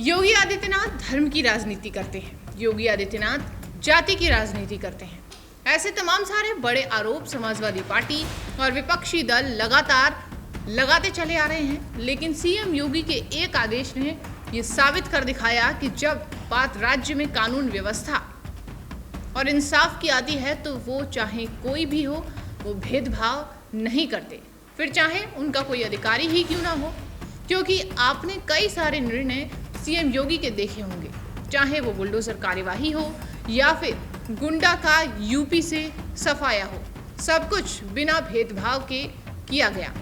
योगी आदित्यनाथ धर्म की राजनीति करते हैं, योगी आदित्यनाथ जाति की राजनीति करते हैं। ऐसे तमाम सारे बड़े आरोप समाजवादी पार्टी और विपक्षी दल लगातार लगाते चले आ रहे हैं, लेकिन सीएम योगी के एक आदेश ने ये साबित कर दिखाया कि जब बात राज्य में कानून व्यवस्था और इंसाफ की आती है तो वो चाहे कोई भी हो, वो भेदभाव नहीं करते, फिर चाहे उनका कोई अधिकारी ही क्यों ना हो। क्योंकि आपने कई सारे निर्णय सीएम योगी के देखे होंगे, चाहे वो बुलडोजर कार्यवाही हो या फिर गुंडा का यूपी से सफाया हो, सब कुछ बिना भेदभाव के किया गया।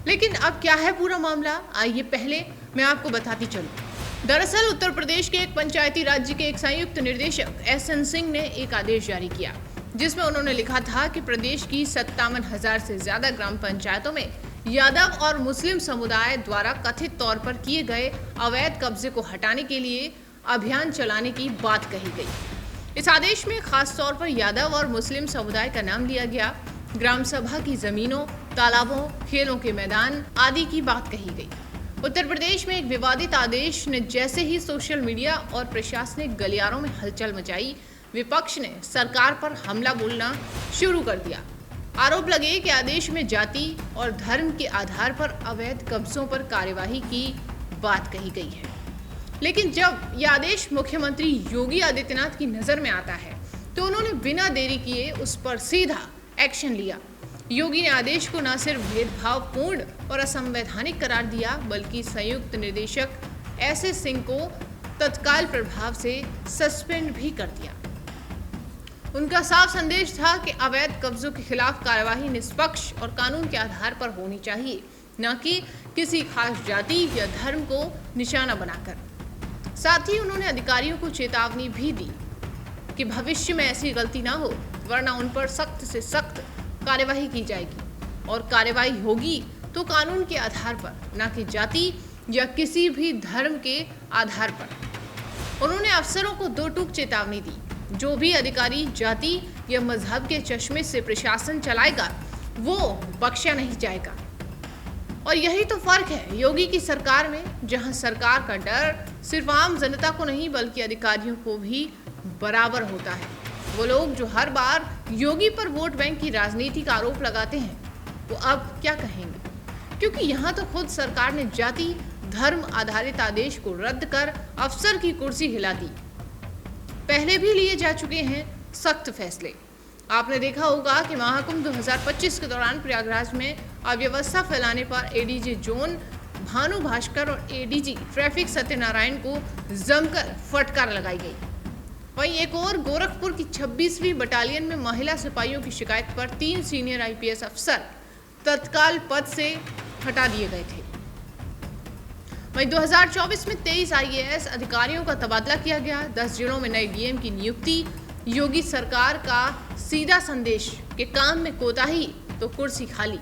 लेकिन अब क्या है पूरा मामला, आइए पहले मैं आपको बताती चलूं। दरअसल उत्तर प्रदेश के एक पंचायती राज्य के एक संयुक्त निदेशक एसएन सिंह ने एक आदेश जारी किया, जिसमें उन्होंने लिखा था कि प्रदेश की 57,000 से ज्यादा ग्राम पंचायतों में यादव और मुस्लिम समुदाय द्वारा कथित तौर पर किए गए अवैध कब्जे को हटाने के लिए अभियान चलाने की बात कही गई। इस आदेश में खास तौर पर यादव और मुस्लिम समुदाय का नाम लिया गया। ग्राम सभा की जमीनों, तालाबों, खेलों के मैदान आदि की बात कही गई। उत्तर प्रदेश में एक विवादित आदेश ने जैसे ही सोशल मीडिया और प्रशासनिक गलियारों में हलचल मचाई, विपक्ष ने सरकार पर हमला बोलना शुरू कर दिया। आरोप लगे कि आदेश में जाति और धर्म के आधार पर अवैध कब्जों पर कार्यवाही की बात कही गई है। लेकिन जब यह आदेश मुख्यमंत्री योगी आदित्यनाथ की नजर में आता है तो उन्होंने बिना देरी किए उस पर सीधा एक्शन लिया। योगी ने आदेश को न सिर्फ भेदभावपूर्ण और असंवैधानिक करार दिया, बल्कि संयुक्त निदेशक एसएन सिंह को तत्काल प्रभाव से सस्पेंड भी कर दिया। उनका साफ संदेश था कि अवैध कब्जों के खिलाफ कार्यवाही निष्पक्ष और कानून के आधार पर होनी चाहिए, न कि किसी खास जाति या धर्म को निशाना बनाकर। साथ ही उन्होंने अधिकारियों को चेतावनी भी दी कि भविष्य में ऐसी गलती ना हो, वरना उन पर सख्त से सख्त कार्यवाही की जाएगी और कार्यवाही होगी तो कानून के आधार पर, न कि जाति या किसी भी धर्म के आधार पर। उन्होंने अफसरों को दो टूक चेतावनी दी, जो भी अधिकारी जाति या मजहब के चश्मे से प्रशासन चलाएगा वो बख्शा नहीं जाएगा। और यही तो फर्क है योगी की सरकार में, जहां सरकार का डर सिर्फ आम जनता को नहीं बल्कि अधिकारियों को भी बराबर होता है। वो लोग जो हर बार योगी पर वोट बैंक की राजनीति का आरोप लगाते हैं, वो अब क्या कहेंगे, क्योंकि यहाँ तो खुद सरकार ने जाति धर्म आधारित आदेश को रद्द कर अफसर की कुर्सी हिला दी। पहले भी लिए जा चुके हैं सख्त फैसले। आपने देखा होगा कि महाकुंभ 2025 के दौरान प्रयागराज में अव्यवस्था फैलाने पर एडीजी जोन भानु भास्कर और एडीजी ट्रैफिक सत्यनारायण को जमकर फटकार लगाई गई। वहीं एक और गोरखपुर की 26वीं बटालियन में महिला सिपाहियों की शिकायत पर 3 सीनियर आईपीएस अफसर तत्काल पद से हटा दिए गए थे। वहीं 2024 में 23 आईएएस अधिकारियों का तबादला किया गया। 10 जिलों में नए डीएम की नियुक्ति। योगी सरकार का सीधा संदेश कि काम में कोताही तो कुर्सी खाली।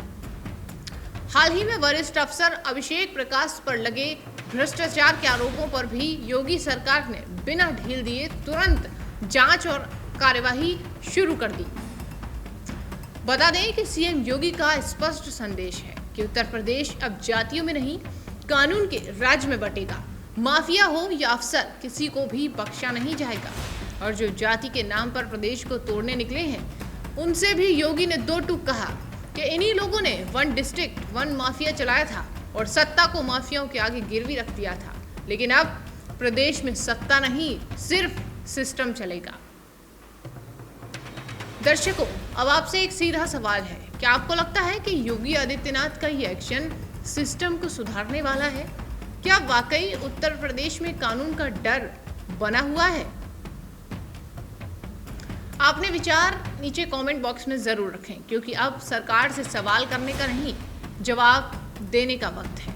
हाल ही में वरिष्ठ अफसर अभिषेक प्रकाश पर लगे भ्रष्टाचार के आरोपों पर भी योगी सरकार ने बिना ढील दिए तुरंत जांच और कार्यवाही शुरू कर दी। बता दें कि सीएम योगी का स्पष्ट संदेश है कि उत्तर प्रदेश अब जातियों में नहीं, कानून के राज्य में बटेगा। माफिया हो या अफसर, किसी को भी बख्शा नहीं जाएगा। और जो जाति के नाम पर प्रदेश को तोड़ने निकले हैं, उनसे भी योगी ने दो टूक कहा कि इन्हीं लोगों ने 1 डिस्ट्रिक्ट 1 माफिया चलाया था और सत्ता को माफियाओं के आगे गिरवी रख दिया था। लेकिन अब प्रदेश में सत्ता नहीं, सिर्फ सिस्टम चलेगा। दर्शकों, अब आपसे एक सीधा सवाल है, क्या आपको लगता है कि योगी आदित्यनाथ का ये एक्शन सिस्टम को सुधारने वाला है? क्या वाकई उत्तर प्रदेश में कानून का डर बना हुआ है? आपने विचार नीचे कमेंट बॉक्स में जरूर रखें, क्योंकि अब सरकार से सवाल करने का नहीं, जवाब देने का वक्त है।